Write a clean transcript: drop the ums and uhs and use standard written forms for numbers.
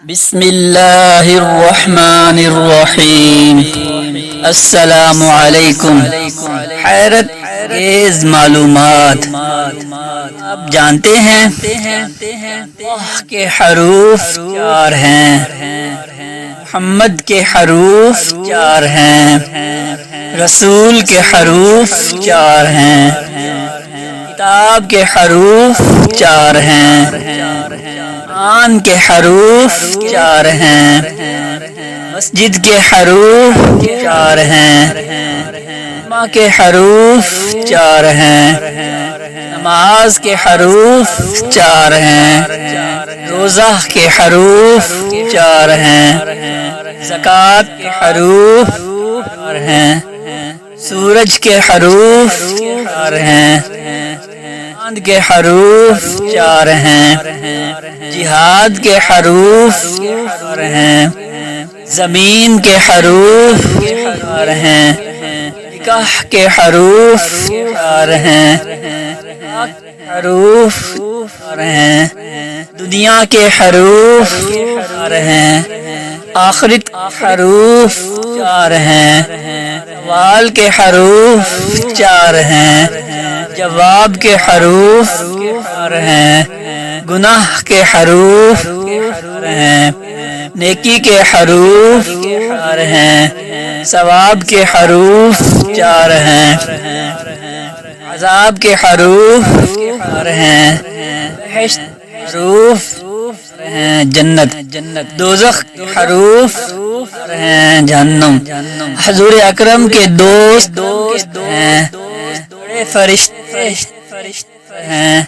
بسم اللہ الرحمن الرحیم۔ السلام علیکم۔ حیرت انگیز معلومات۔ آپ جانتے ہیں اللہ کے حروف 4 ہیں، محمد کے حروف 4 ہیں، رسول کے حروف 4 ہیں، کتاب کے حروف 4 ہیں، قرآن کے حروف 4 ہیں، مسجد کے حروف 4 ہیں، ماں کے حروف 4 ہیں، نماز کے حروف 4 ہیں، روزہ کے حروف 4 ہیں، زکوٰۃ کے حروف 4 ہیں، سورج کے حروف 4 ہیں، چاند کے حروف 4 ہیں، جہاد کے حروف 4 ہیں، زمین کے حروف 4 ہیں، نکاح کے حروف 4 ہیں، حروف 4 ہیں، دنیا کے حروف 4 ہیں، آخرت حروف 4 ہیں، سوال کے حروف 4 ہیں، جواب کے حروف 4 ہیں، گناہ کے حروف 4 ہیں، نیکی کے حروف 4 ہیں، ثواب کے حروف 4 ہیں، عذاب کے حروف 4 ہیں، بہشت حروف 4 ہیں، جنت دوزخ کے حروف 4 ہیں، جہنم حضور اکرم کے دوست ہیں، بڑے فرشتے ہیں۔